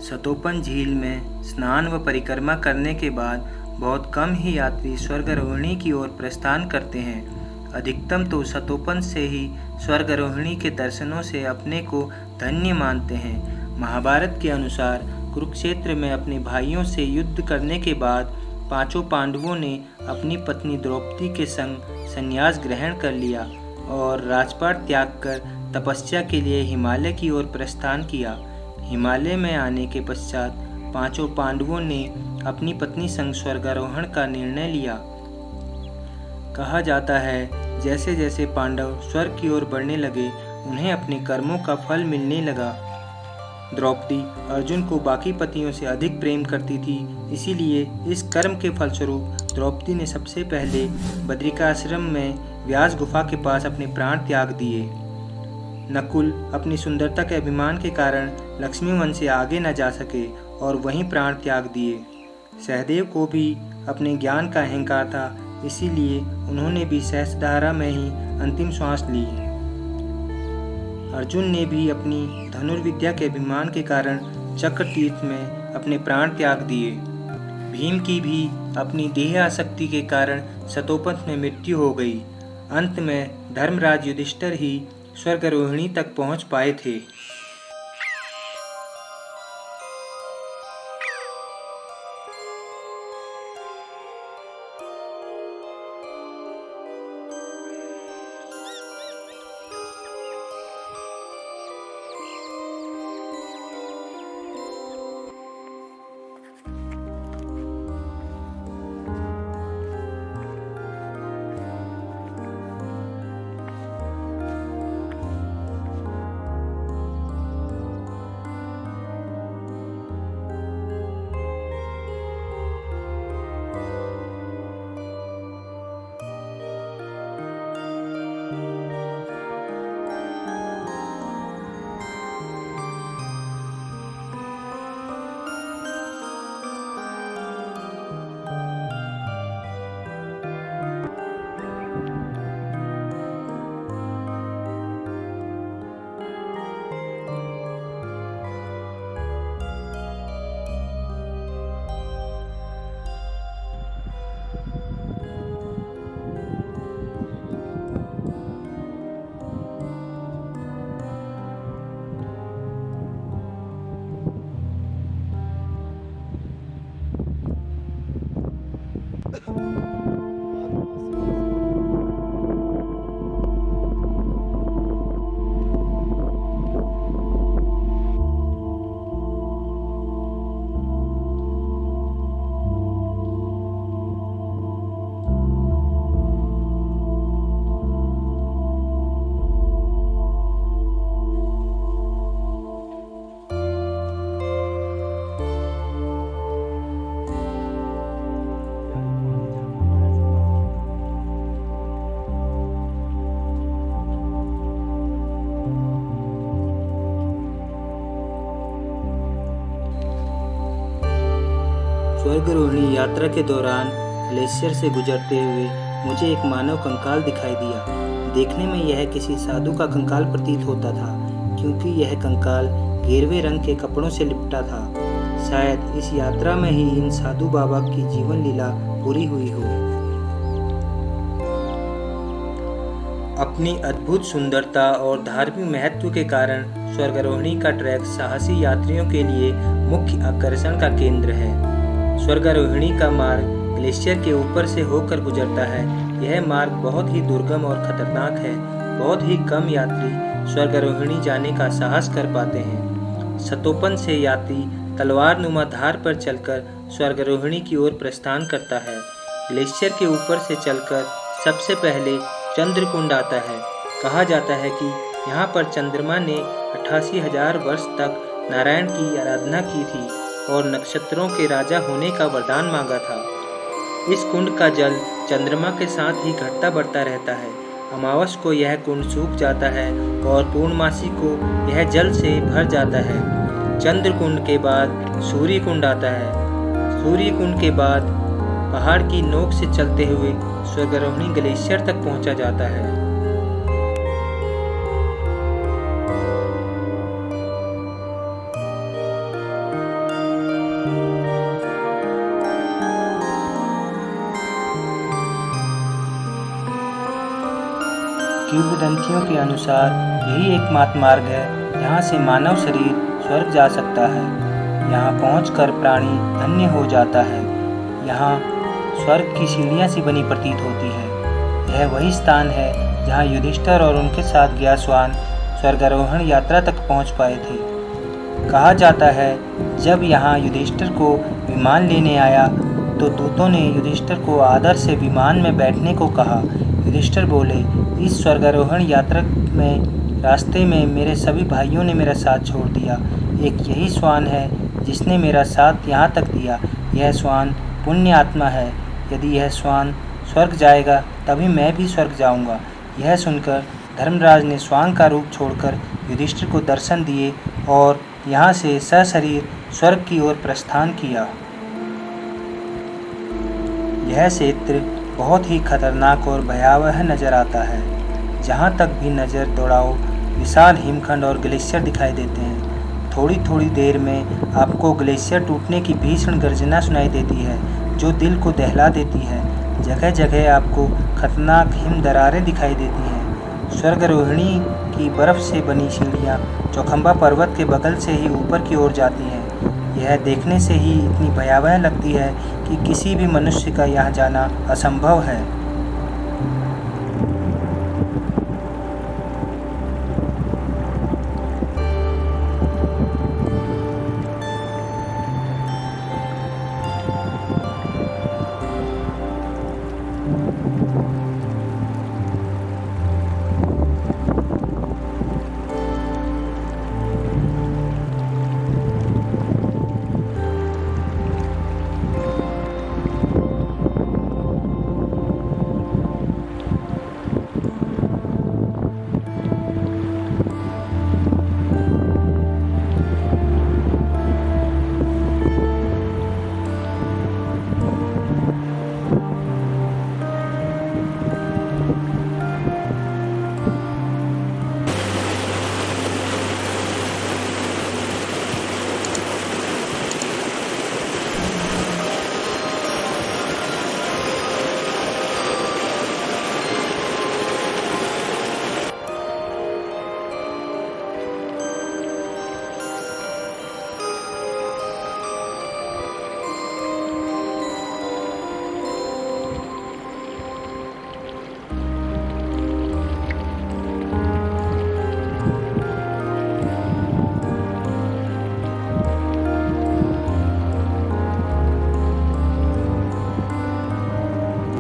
सतोपन झील में स्नान व परिक्रमा करने के बाद बहुत कम ही यात्री स्वर्गारोहिणी की ओर प्रस्थान करते हैं। अधिकतम तो सतोपन से ही स्वर्गारोहिणी के दर्शनों से अपने को धन्य मानते हैं। महाभारत के अनुसार कुरुक्षेत्र में अपने भाइयों से युद्ध करने के बाद पांचों पांडवों ने अपनी पत्नी द्रौपदी के संग संन्यास ग्रहण कर लिया और राजपाट त्याग कर तपस्या के लिए हिमालय की ओर प्रस्थान किया। हिमालय में आने के पश्चात पांचों पांडवों ने अपनी पत्नी संग स्वर्गारोहण का निर्णय लिया। कहा जाता है जैसे जैसे पांडव स्वर्ग की ओर बढ़ने लगे उन्हें अपने कर्मों का फल मिलने लगा। द्रौपदी अर्जुन को बाकी पतियों से अधिक प्रेम करती थी, इसीलिए इस कर्म के फलस्वरूप द्रौपदी ने सबसे पहले बद्रिकाश्रम में व्यास गुफा के पास अपने प्राण त्याग दिए। नकुल अपनी सुंदरता के अभिमान के कारण लक्ष्मी वन से आगे न जा सके और वहीं प्राण त्याग दिए। सहदेव को भी अपने ज्ञान का अहंकार था, इसीलिए उन्होंने भी सहस्त्रधारा में ही अंतिम श्वास ली। अर्जुन ने भी अपनी धनुर्विद्या के अभिमान के कारण चक्र तीर्थ में अपने प्राण त्याग दिए। भीम की भी अपनी देह आसक्ति के कारण सतोपंथ में मृत्यु हो गई। अंत में धर्मराज युधिष्ठिर ही स्वर्गारोहिणी तक पहुंच पाए थे। स्वर्गारोहिणी यात्रा के दौरान ग्लेशियर से गुजरते हुए मुझे एक मानव कंकाल दिखाई दिया। देखने में यह किसी साधु का कंकाल प्रतीत होता था, क्योंकि यह कंकाल गेरुए रंग के कपड़ों से लिपटा था। शायद इस यात्रा में ही इन साधु बाबा की जीवन लीला पूरी हुई हो। अपनी अद्भुत सुंदरता और धार्मिक महत्व के कारण स्वर्गारोहिणी का ट्रैक साहसी यात्रियों के लिए मुख्य आकर्षण का केंद्र है। स्वर्गारोहिणी का मार्ग ग्लेशियर के ऊपर से होकर गुजरता है। यह मार्ग बहुत ही दुर्गम और खतरनाक है। बहुत ही कम यात्री स्वर्गारोहिणी जाने का साहस कर पाते हैं। सतोपन से यात्री तलवार नुमा धार पर चलकर स्वर्गारोहिणी की ओर प्रस्थान करता है। ग्लेशियर के ऊपर से चलकर सबसे पहले चंद्रकुंड आता है। कहा जाता है कि यहाँ पर चंद्रमा ने 88,000 वर्ष तक नारायण की आराधना की थी और नक्षत्रों के राजा होने का वरदान मांगा था। इस कुंड का जल चंद्रमा के साथ ही घटता बढ़ता रहता है। अमावस को यह कुंड सूख जाता है और पूर्णमासी को यह जल से भर जाता है। चंद्र कुंड के बाद सूर्य कुंड आता है। सूर्य कुंड के बाद पहाड़ की नोक से चलते हुए स्वर्गारोहिणी ग्लेशियर तक पहुंचा जाता है। किंवदंतियों के अनुसार यही एकमात्र मार्ग है जहाँ से मानव शरीर स्वर्ग जा सकता है। यहाँ पहुंचकर प्राणी धन्य हो जाता है। यहाँ स्वर्ग की सीढ़ियाँ सी बनी प्रतीत होती है। यह वही स्थान है जहाँ युधिष्ठिर और उनके साथ ज्ञासवान स्वर्गारोहण यात्रा तक पहुँच पाए थे। कहा जाता है जब यहाँ युधिष्ठिर को विमान लेने आया तो दूतों ने युधिष्ठिर को आदर से विमान में बैठने को कहा। युधिष्ठिर बोले, इस स्वर्गारोहण यात्रा में रास्ते में मेरे सभी भाइयों ने मेरा साथ छोड़ दिया। एक यही श्वान है जिसने मेरा साथ यहाँ तक दिया। यह श्वान पुण्य आत्मा है। यदि यह श्वान स्वर्ग जाएगा तभी मैं भी स्वर्ग जाऊँगा। यह सुनकर धर्मराज ने श्वान का रूप छोड़कर युधिष्ठिर को दर्शन दिए और यहाँ से सशरीर स्वर्ग की ओर प्रस्थान किया। यह क्षेत्र बहुत ही खतरनाक और भयावह नजर आता है। जहाँ तक भी नज़र दौड़ाओ विशाल हिमखंड और ग्लेशियर दिखाई देते हैं। थोड़ी थोड़ी देर में आपको ग्लेशियर टूटने की भीषण गर्जना सुनाई देती है जो दिल को दहला देती है। जगह जगह आपको खतरनाक हिम दरारें दिखाई देती हैं। स्वर्गारोहिणी की बर्फ़ से बनी सीढ़ियाँ चौखंबा पर्वत के बगल से ही ऊपर की ओर जाती हैं। यह देखने से ही इतनी भयावह लगती है कि किसी भी मनुष्य का यहाँ जाना असंभव है।